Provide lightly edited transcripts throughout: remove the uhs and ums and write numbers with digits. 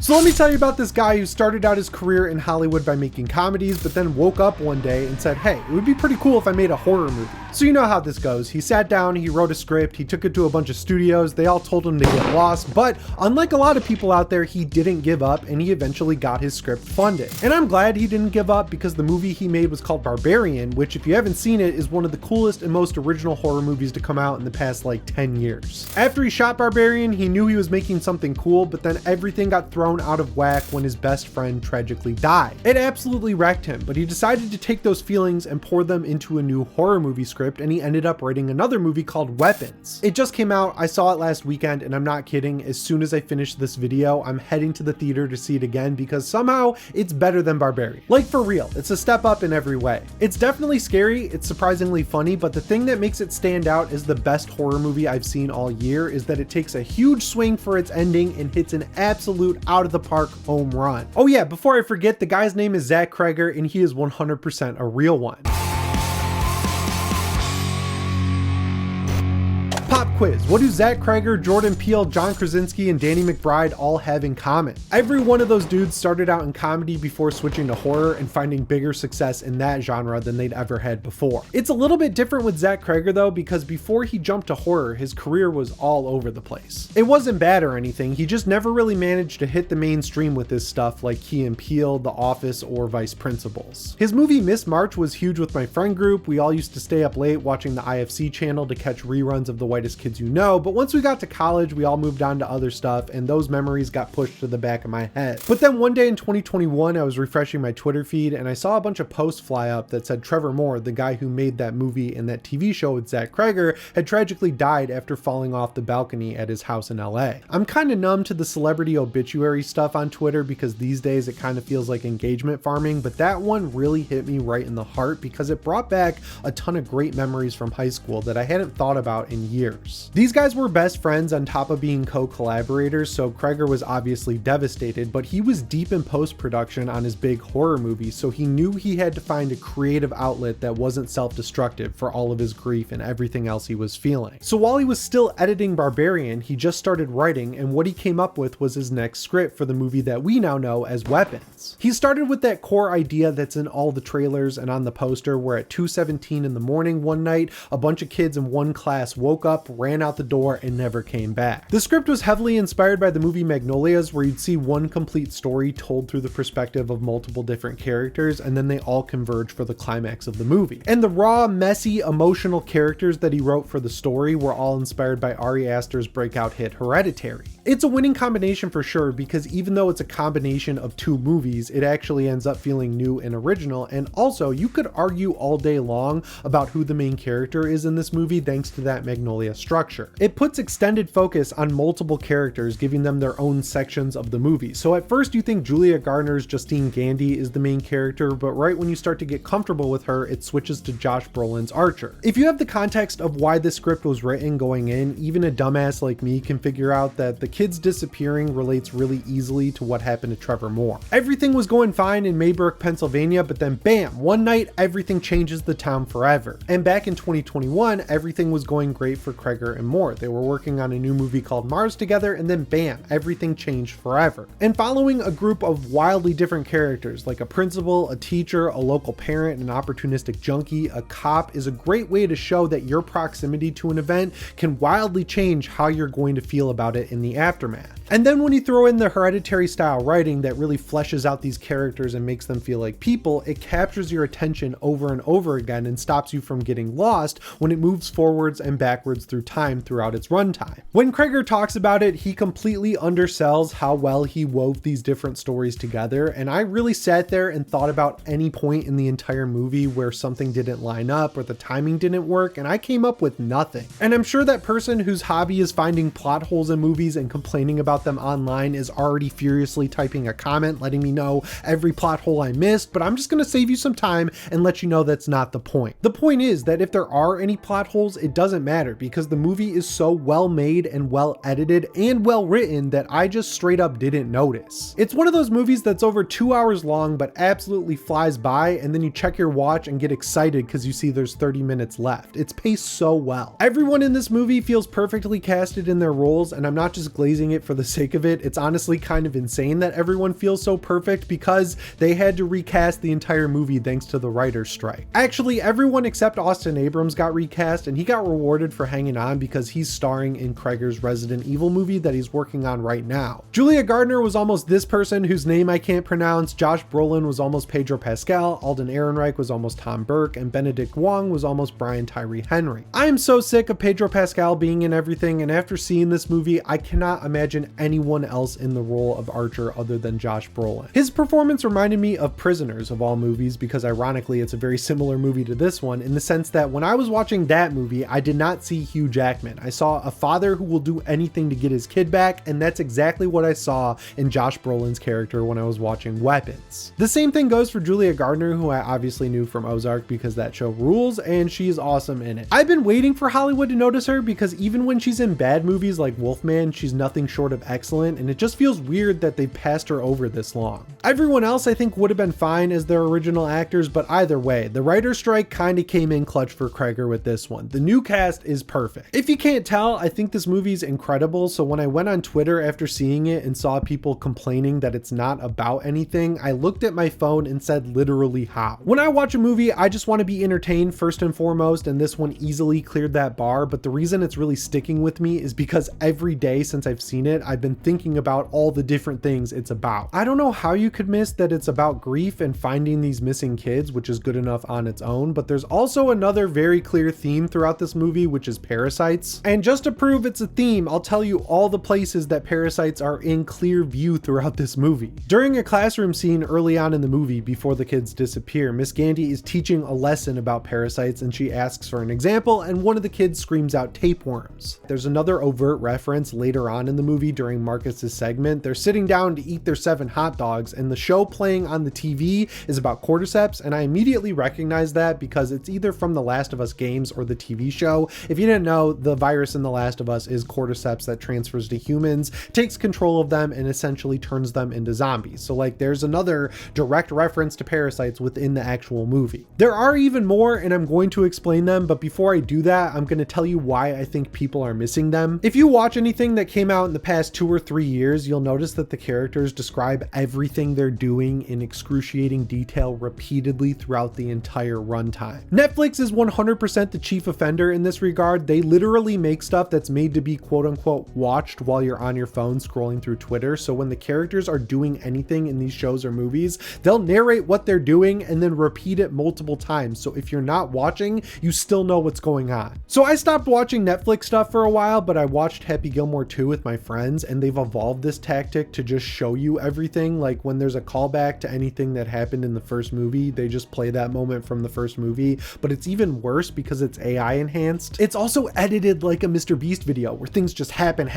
So let me tell you about this guy who started out his career in Hollywood by making comedies, but then woke up one day and said, hey, it would be pretty cool if I made a horror movie. So you know how this goes. He sat down, he wrote a script, he took it to a bunch of studios, they all told him to get lost, but unlike a lot of people out there, he didn't give up and he eventually got his script funded. And I'm glad he didn't give up because the movie he made was called Barbarian, which if you haven't seen it is one of the coolest and most original horror movies to come out in the past like 10 years. After he shot Barbarian, he knew he was making something cool, but then everything got thrown out of whack when his best friend tragically died. It absolutely wrecked him, but he decided to take those feelings and pour them into a new horror movie script, and he ended up writing another movie called Weapons. It just came out, I saw it last weekend, and I'm not kidding, as soon as I finish this video, I'm heading to the theater to see it again because somehow it's better than Barbarian. Like for real, it's a step up in every way. It's definitely scary, it's surprisingly funny, but the thing that makes it stand out as the best horror movie I've seen all year is that it takes a huge swing for its ending and hits an absolute out of the park home run. Oh yeah, before I forget, the guy's name is Zach Cregger and he is 100% a real one. Pop quiz. What do Zach Cregger, Jordan Peele, John Krasinski, and Danny McBride all have in common? Every one of those dudes started out in comedy before switching to horror and finding bigger success in that genre than they'd ever had before. It's a little bit different with Zach Cregger though, because before he jumped to horror, his career was all over the place. It wasn't bad or anything, he just never really managed to hit the mainstream with his stuff like Key and Peele, The Office, or Vice Principals. His movie Miss March was huge with my friend group. We all used to stay up late watching the IFC channel to catch reruns of The Whitest Kids You Know, but once we got to college, we all moved on to other stuff and those memories got pushed to the back of my head. But then one day in 2021, I was refreshing my Twitter feed and I saw a bunch of posts fly up that said Trevor Moore, the guy who made that movie and that TV show with Zach Cregger, had tragically died after falling off the balcony at his house in LA. I'm kind of numb to the celebrity obituary stuff on Twitter because these days it kind of feels like engagement farming, but that one really hit me right in the heart because it brought back a ton of great memories from high school that I hadn't thought about in years. These guys were best friends on top of being co-collaborators, so Cregger was obviously devastated, but he was deep in post-production on his big horror movie, so he knew he had to find a creative outlet that wasn't self-destructive for all of his grief and everything else he was feeling. So while he was still editing Barbarian, he just started writing, and what he came up with was his next script for the movie that we now know as Weapons. He started with that core idea that's in all the trailers and on the poster, where at 2:17 in the morning one night, a bunch of kids in one class woke up, ran out the door, and never came back. The script was heavily inspired by the movie Magnolias, where you'd see one complete story told through the perspective of multiple different characters, and then they all converge for the climax of the movie. And the raw, messy, emotional characters that he wrote for the story were all inspired by Ari Aster's breakout hit Hereditary. It's a winning combination for sure, because even though it's a combination of two movies, it actually ends up feeling new and original, and also you could argue all day long about who the main character is in this movie thanks to that Magnolia structure. It puts extended focus on multiple characters, giving them their own sections of the movie. So at first you think Julia Garner's Justine Gandy is the main character, but right when you start to get comfortable with her, it switches to Josh Brolin's Archer. If you have the context of why this script was written going in, even a dumbass like me can figure out that the kids disappearing relates really easily to what happened to Trevor Moore. Everything was going fine in Maybrook, Pennsylvania, but then bam, one night everything changes the town forever. And back in 2021, everything was going great for Cregger and Moore. They were working on a new movie called Mars together, and then bam, everything changed forever. And following a group of wildly different characters like a principal, a teacher, a local parent, an opportunistic junkie, a cop is a great way to show that your proximity to an event can wildly change how you're going to feel about it in the aftermath. And then when you throw in the Hereditary style writing that really fleshes out these characters and makes them feel like people, it captures your attention over and over again and stops you from getting lost when it moves forwards and backwards through time throughout its runtime. When Cregger talks about it, he completely undersells how well he wove these different stories together, and I really sat there and thought about any point in the entire movie where something didn't line up or the timing didn't work, and I came up with nothing. And I'm sure that person whose hobby is finding plot holes in movies and complaining about them online is already furiously typing a comment letting me know every plot hole I missed, but I'm just going to save you some time and let you know that's not the point. The point is that if there are any plot holes, it doesn't matter because the movie is so well made and well edited and well written that I just straight up didn't notice. It's one of those movies that's over 2 hours long but absolutely flies by, and then you check your watch and get excited because you see there's 30 minutes left. It's paced so well. Everyone in this movie feels perfectly casted in their roles, and I'm not just glazing it for the sake of it. It's honestly kind of insane that everyone feels so perfect because they had to recast the entire movie thanks to the writer's strike. Actually, everyone except Austin Abrams got recast, and he got rewarded for hanging on because he's starring in Cregger's Resident Evil movie that he's working on right now. Julia Gardner was almost this person whose name I can't pronounce, Josh Brolin was almost Pedro Pascal, Alden Ehrenreich was almost Tom Burke, and Benedict Wong was almost Brian Tyree Henry. I am so sick of Pedro Pascal being in everything, and after seeing this movie, I cannot imagine anyone else in the role of Archer other than Josh Brolin. His performance reminded me of Prisoners of all movies because ironically it's a very similar movie to this one in the sense that when I was watching that movie, I did not see Hugh Jackman. I saw a father who will do anything to get his kid back, and that's exactly what I saw in Josh Brolin's character when I was watching Weapons. The same thing goes for Julia Gardner, who I obviously knew from Ozark because that show rules, and she's awesome in it. I've been waiting for Hollywood to notice her because even when she's in bad movies like Wolfman, she's nothing short of excellent, and it just feels weird that they've passed her over this long. Everyone else I think would have been fine as their original actors, but either way, the writer's strike kind of came in clutch for Cregger with this one. The new cast is perfect. If you can't tell, I think this movie's incredible, so when I went on Twitter after seeing it and saw people complaining that it's not about anything, I looked at my phone and said literally how. When I watch a movie, I just want to be entertained first and foremost, and this one easily cleared that bar, but the reason it's really sticking with me is because every day since I've seen it, I've been thinking about all the different things it's about. I don't know how you could miss that it's about grief and finding these missing kids, which is good enough on its own, but there's also another very clear theme throughout this movie, which is parasites. And just to prove it's a theme, I'll tell you all the places that parasites are in clear view throughout this movie. During a classroom scene early on in the movie, before the kids disappear, Miss Gandy is teaching a lesson about parasites and she asks for an example, and one of the kids screams out tapeworms. There's another overt reference later on in the movie during Marcus's segment. They're sitting down to eat their 7 hot dogs, and the show playing on the TV is about cordyceps, and I immediately recognized that because it's either from the Last of Us games or the TV show. If you didn't know, the virus in The Last of Us is cordyceps that transfers to humans, takes control of them, and essentially turns them into zombies. So like there's another direct reference to parasites within the actual movie. There are even more, and I'm going to explain them, but before I do that, I'm going to tell you why I think people are missing them. If you watch anything that came out in the past 2 or 3 years, you'll notice that the characters describe everything they're doing in excruciating detail repeatedly throughout the entire runtime. Netflix is 100% the chief offender in this regard. They literally make stuff that's made to be quote unquote watched while you're on your phone scrolling through Twitter. So when the characters are doing anything in these shows or movies, they'll narrate what they're doing and then repeat it multiple times. So if you're not watching, you still know what's going on. So I stopped watching Netflix stuff for a while, but I watched Happy Gilmore 2 with my friends, and they've evolved this tactic to just show you everything. Like when there's a callback to anything that happened in the first movie, they just play that moment from the first movie, but it's even worse because it's AI enhanced. It's also edited like a Mr. Beast video where things just happen.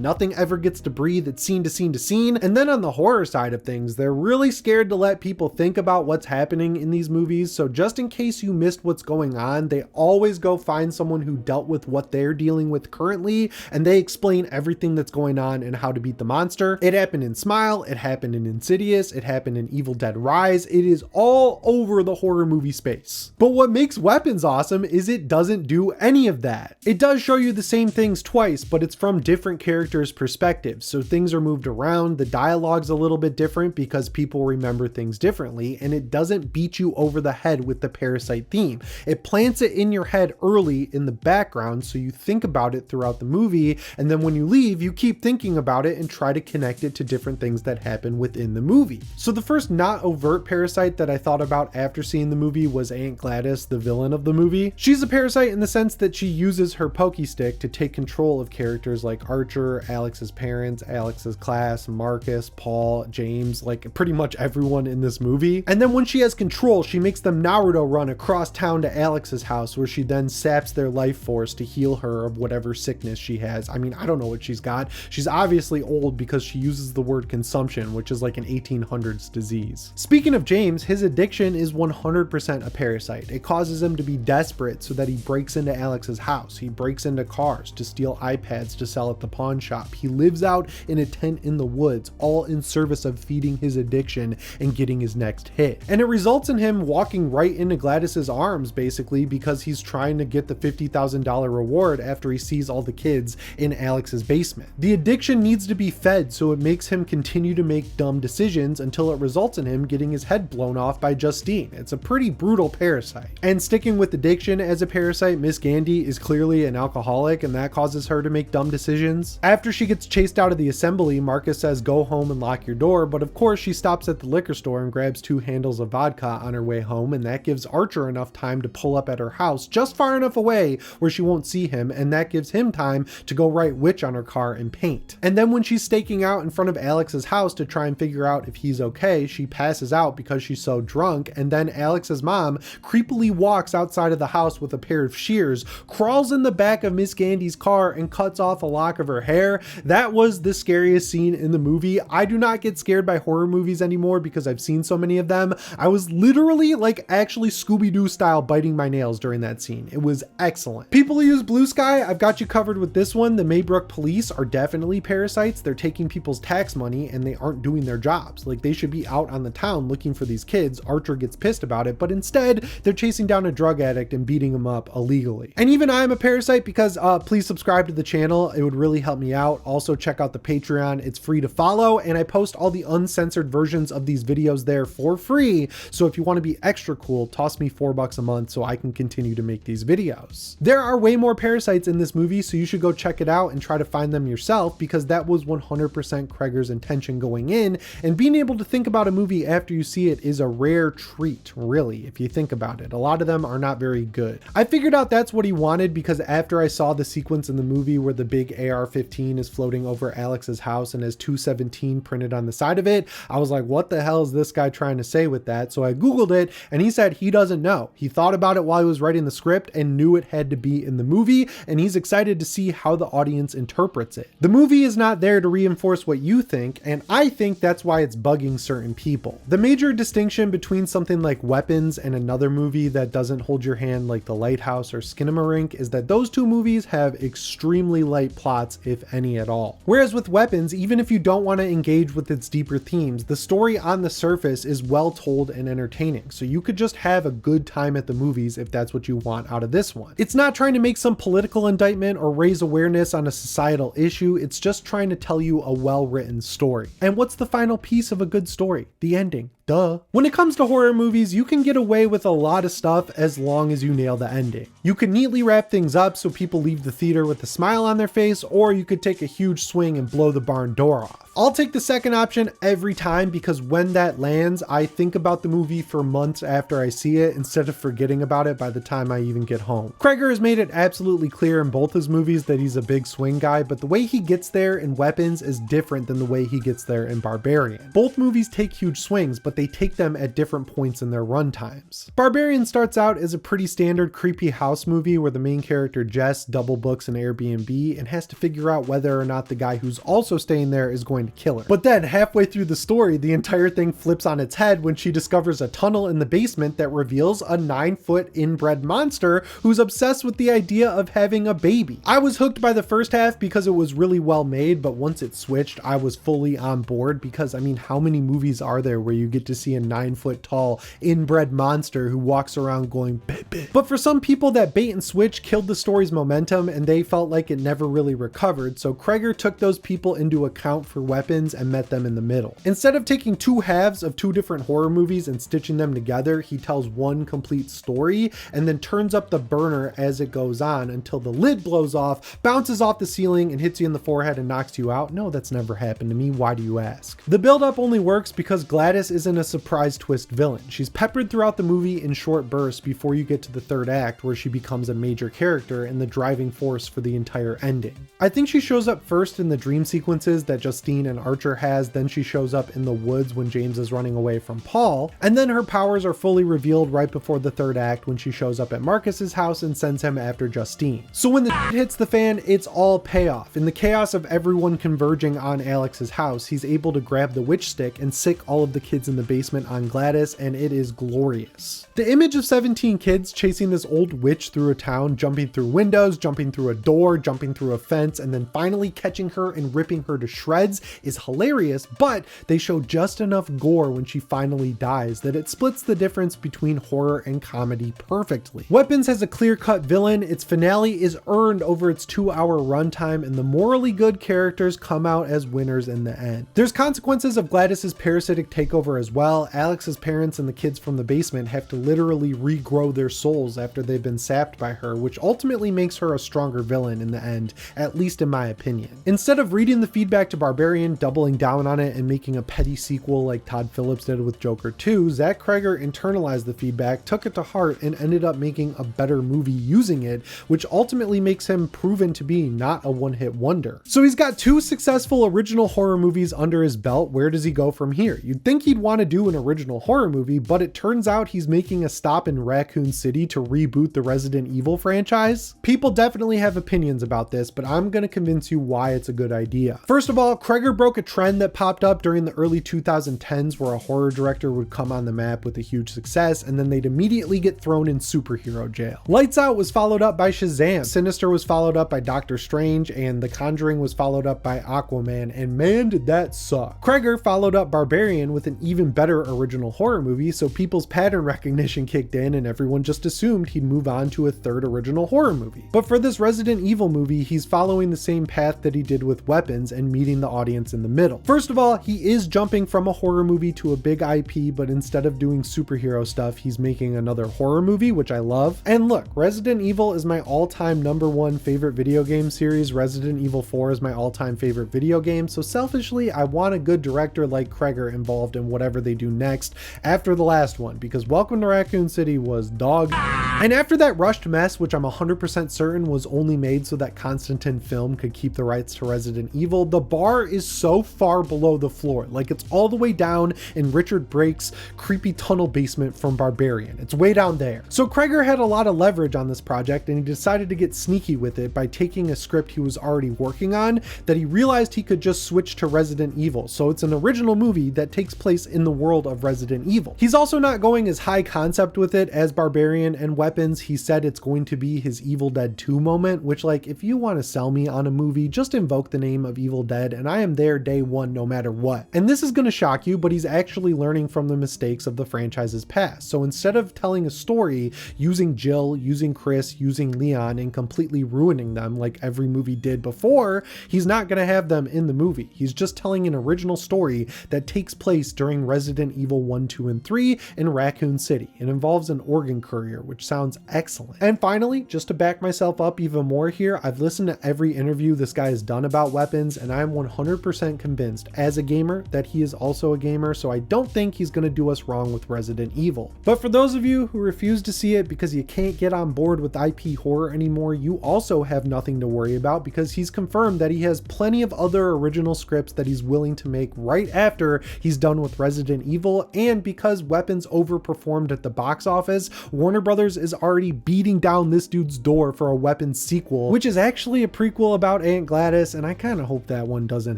Nothing ever gets to breathe. It's scene to scene to scene. And then on the horror side of things, they're really scared to let people think about what's happening in these movies. So just in case you missed what's going on, they always go find someone who dealt with what they're dealing with currently, and they explain everything that's going on and how to beat the monster. It happened in Smile, it happened in Insidious, it happened in Evil Dead Rise. It is all over the horror movie space. But what makes Weapons awesome is it doesn't do any of that. It does show you the same things twice, but it's from different characters' perspectives. So things are moved around, the dialogue's a little bit different because people remember things differently, and it doesn't beat you over the head with the parasite theme. It plants it in your head early in the background so you think about it throughout the movie, and then when you leave, you keep thinking about it and try to connect it to different things that happen within the movie. So the first not overt parasite that I thought about after seeing the movie was Aunt Gladys, the villain of the movie. She's a parasite in the sense that she uses her pokey stick to take control of characters like Archer, Alex's parents, Alex's class, Marcus, Paul, James, like pretty much everyone in this movie. And then when she has control, she makes them Naruto run across town to Alex's house, where she then saps their life force to heal her of whatever sickness she has. I mean, I don't know what she's got. She's obviously old because she uses the word consumption, which is like an 1800s disease. Speaking of James, his addiction is 100% a parasite. It causes him to be desperate so that he breaks into Alex's Alex's house. He breaks into cars to steal iPads to sell at the pawn shop. He lives out in a tent in the woods, all in service of feeding his addiction and getting his next hit. And it results in him walking right into Gladys's arms, basically, because he's trying to get the $50,000 reward after he sees all the kids in Alex's basement. The addiction needs to be fed, so it makes him continue to make dumb decisions until it results in him getting his head blown off by Justine. It's a pretty brutal parasite. And sticking with addiction as a parasite, Miss Gandy is clearly an alcoholic, and that causes her to make dumb decisions. After she gets chased out of the assembly, Marcus says go home and lock your door, but of course she stops at the liquor store and grabs 2 handles of vodka on her way home, and that gives Archer enough time to pull up at her house just far enough away where she won't see him, and that gives him time to go write witch on her car and paint. And then when she's staking out in front of Alex's house to try and figure out if he's okay, she passes out because she's so drunk, and then Alex's mom creepily walks outside of the house with a pair of shears, crawls in the back of Miss Gandy's car and cuts off a lock of her hair. That was the scariest scene in the movie. I do not get scared by horror movies anymore because I've seen so many of them. I was literally like actually Scooby-Doo style biting my nails during that scene. It was excellent. People who use Blue Sky, I've got you covered with this one. The Maybrook police are definitely parasites. They're taking people's tax money and they aren't doing their jobs. Like, they should be out on the town looking for these kids. Archer gets pissed about it, but instead they're chasing down a drug addict and beating him up illegally. And even I'm a parasite because please subscribe to the channel. It would really help me out. Also check out the Patreon. It's free to follow, and I post all the uncensored versions of these videos there for free. So if you want to be extra cool, toss me $4 a month so I can continue to make these videos. There are way more parasites in this movie, so you should go check it out and try to find them yourself, because that was 100% Cregger's intention going in, and being able to think about a movie after you see it is a rare treat, really, if you think about it. A lot of them are not very good. I figured out that's what he wanted because after I saw the sequence in the movie where the big AR-15 is floating over Alex's house and has 217 printed on the side of it, I was like, what the hell is this guy trying to say with that? So I Googled it, and he said he doesn't know. He thought about it while he was writing the script and knew it had to be in the movie, and he's excited to see how the audience interprets it. The movie is not there to reinforce what you think, and I think that's why it's bugging certain people. The major distinction between something like Weapons and another movie that doesn't hold your hand like The Lighthouse or Skinamarink is that those two movies have extremely light plots, if any at all. Whereas with Weapons, even if you don't want to engage with its deeper themes, the story on the surface is well told and entertaining, so you could just have a good time at the movies if that's what you want out of this one. It's not trying to make some political indictment or raise awareness on a societal issue, it's just trying to tell you a well-written story. And what's the final piece of a good story? The ending. Duh. When it comes to horror movies, you can get away with a lot of stuff as long as you nail the ending. You can neatly wrap things up so people leave the theater with a smile on their face, or you could take a huge swing and blow the barn door off. I'll take the second option every time because when that lands, I think about the movie for months after I see it instead of forgetting about it by the time I even get home. Cregger has made it absolutely clear in both his movies that he's a big swing guy, but the way he gets there in Weapons is different than the way he gets there in Barbarian. Both movies take huge swings, but they take them at different points in their run times. Barbarian starts out as a pretty standard creepy house movie where the main character Jess double books an Airbnb and has to figure out whether or not the guy who's also staying there is going to kill her. But then halfway through the story, the entire thing flips on its head when she discovers a tunnel in the basement that reveals a 9-foot inbred monster who's obsessed with the idea of having a baby. I was hooked by the first half because it was really well made, but once it switched, I was fully on board because, I mean, how many movies are there where you get to see a 9-foot tall inbred monster who walks around going baby? But for some people, that bait and switch killed the story's momentum and they felt like it never really recovered, so Cregger took those people into account for Weapons and met them in the middle. Instead of taking two halves of two different horror movies and stitching them together, he tells one complete story and then turns up the burner as it goes on until the lid blows off, bounces off the ceiling and hits you in the forehead and knocks you out. No, that's never happened to me. Why do you ask? The buildup only works because Gladys isn't a surprise twist villain. She's peppered throughout the movie in short bursts before you get to the third act where she becomes a major character and the driving force for the entire ending. I think she shows up first in the dream sequences that Justine and Archer has, then she shows up in the woods when James is running away from Paul, and then her powers are fully revealed right before the third act when she shows up at Marcus's house and sends him after Justine. So when the hits the fan, it's all payoff. In the chaos of everyone converging on Alex's house, he's able to grab the witch stick and sick all of the kids in the basement on Gladys, and it is glorious. The image of 17 kids chasing this old witch through a town around, jumping through windows, jumping through a door, jumping through a fence, and then finally catching her and ripping her to shreds is hilarious, but they show just enough gore when she finally dies that it splits the difference between horror and comedy perfectly. Weapons has a clear-cut villain, its finale is earned over its 2-hour runtime, and the morally good characters come out as winners in the end. There's consequences of Gladys's parasitic takeover as well. Alex's parents and the kids from the basement have to literally regrow their souls after they've been sapped by her, which ultimately makes her a stronger villain in the end, at least in my opinion. Instead of reading the feedback to Barbarian, doubling down on it, and making a petty sequel like Todd Phillips did with Joker 2, Zach Cregger internalized the feedback, took it to heart, and ended up making a better movie using it, which ultimately makes him proven to be not a one-hit wonder. So he's got 2 successful original horror movies under his belt. Where does he go from here? You'd think he'd want to do an original horror movie, but it turns out he's making a stop in Raccoon City to reboot the Resident Evil franchise. People definitely have opinions about this, but I'm going to convince you why it's a good idea. First of all, Cregger broke a trend that popped up during the early 2010s where a horror director would come on the map with a huge success and then they'd immediately get thrown in superhero jail. Lights Out was followed up by Shazam, Sinister was followed up by Doctor Strange, and The Conjuring was followed up by Aquaman, and man did that suck. Cregger followed up Barbarian with an even better original horror movie, so people's pattern recognition kicked in and everyone just assumed he'd move on to a third original horror movie. But for this Resident Evil movie, he's following the same path that he did with Weapons and meeting the audience in the middle. First of all, he is jumping from a horror movie to a big IP, but instead of doing superhero stuff, he's making another horror movie, which I love. And look, Resident Evil is my all-time #1 favorite video game series. Resident Evil 4 is my all-time favorite video game, so selfishly, I want a good director like Cregger involved in whatever they do next after the last one, because Welcome to Raccoon City was dog. And after that rushed mess, which I'm 100% certain was only made so that Constantine Film could keep the rights to Resident Evil, the bar is so far below the floor. Like, it's all the way down in Richard Brake's creepy tunnel basement from Barbarian. It's way down there. So Cregger had a lot of leverage on this project, and he decided to get sneaky with it by taking a script he was already working on that he realized he could just switch to Resident Evil. So it's an original movie that takes place in the world of Resident Evil. He's also not going as high concept with it as Barbarian and Weapons. He said it's going to be his Evil Dead 2 moment, which, like, if you want to sell me on a movie, just invoke the name of Evil Dead and I am there day one no matter what. And this is going to shock you, but he's actually learning from the mistakes of the franchise's past. So instead of telling a story using Jill, using Chris, using Leon, and completely ruining them like every movie did before, he's not going to have them in the movie. He's just telling an original story that takes place during Resident Evil 1, 2, and 3 in Raccoon City. It involves an organ courier, which sounds excellent. And finally, just to back myself up even more here, I've listened to every interview this guy has done about Weapons, and I'm 100% convinced as a gamer that he is also a gamer, so I don't think he's going to do us wrong with Resident Evil. But for those of you who refuse to see it because you can't get on board with IP horror anymore, you also have nothing to worry about because he's confirmed that he has plenty of other original scripts that he's willing to make right after he's done with Resident Evil, and because Weapons overperformed at the box office, Warner Brothers is already beating down this dude's door for a Weapons sequel, which is actually a prequel about Aunt Gladys, and I kind of hope that one doesn't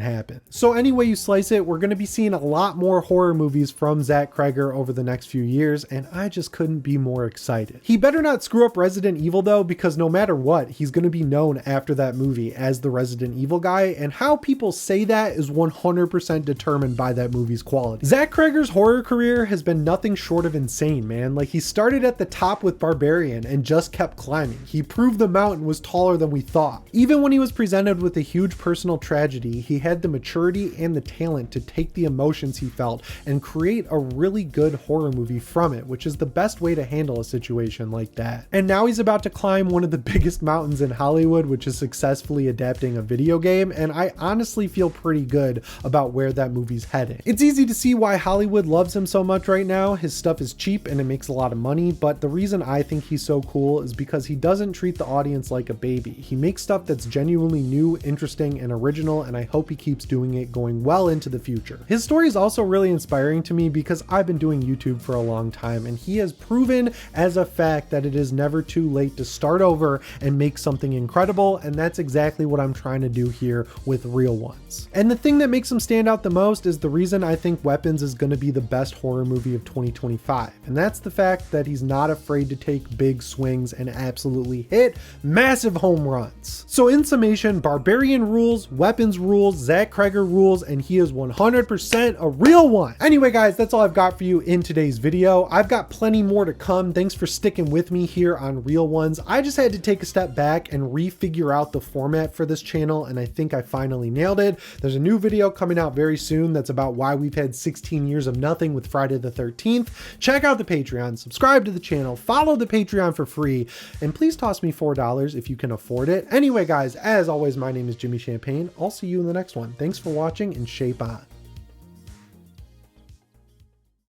happen. So any way you slice it, we're going to be seeing a lot more horror movies from Zach Cregger over the next few years, and I just couldn't be more excited. He better not screw up Resident Evil though, because no matter what, he's going to be known after that movie as the Resident Evil guy, and how people say that is 100% determined by that movie's quality. Zach Cregger's horror career has been nothing short of insane, man. Like, he started at the top with Barbarian and just kept climbing. He proved the mountain was taller than we thought. Even when he was presented with a huge personal tragedy, he had the maturity and the talent to take the emotions he felt and create a really good horror movie from it, which is the best way to handle a situation like that. And now he's about to climb one of the biggest mountains in Hollywood, which is successfully adapting a video game, and I honestly feel pretty good about where that movie's heading. It's easy to see why Hollywood loves him so much right now. His stuff is cheap and it makes a lot of money, but the reason I think he's so cool is because he doesn't treat the audience like a baby. He makes stuff that's genuinely new, interesting, and original, and I hope he keeps doing it going well into the future. His story is also really inspiring to me because I've been doing YouTube for a long time, and he has proven as a fact that it is never too late to start over and make something incredible, and that's exactly what I'm trying to do here with Real Ones. And the thing that makes him stand out the most is the reason I think Weapons is going to be the best horror movie of 2025, and that's the fact that he's not afraid to take take big swings and absolutely hit massive home runs. So in summation, Barbarian rules, weapons rules, Zach Cregger rules, and he is 100% a real one. Anyway, guys, that's all I've got for you in today's video. I've got plenty more to come. Thanks for sticking with me here on Real Ones. I just had to take a step back and refigure out the format for this channel, and I think I finally nailed it. There's a new video coming out very soon that's about why we've had 16 years of nothing with Friday the 13th. Check out the Patreon, subscribe to the channel, follow the Patreon for free, and please toss me $4 if you can afford it. Anyway, guys, as always, my name is Jimmy Champagne. I'll see you in the next one. Thanks for watching, and shape on.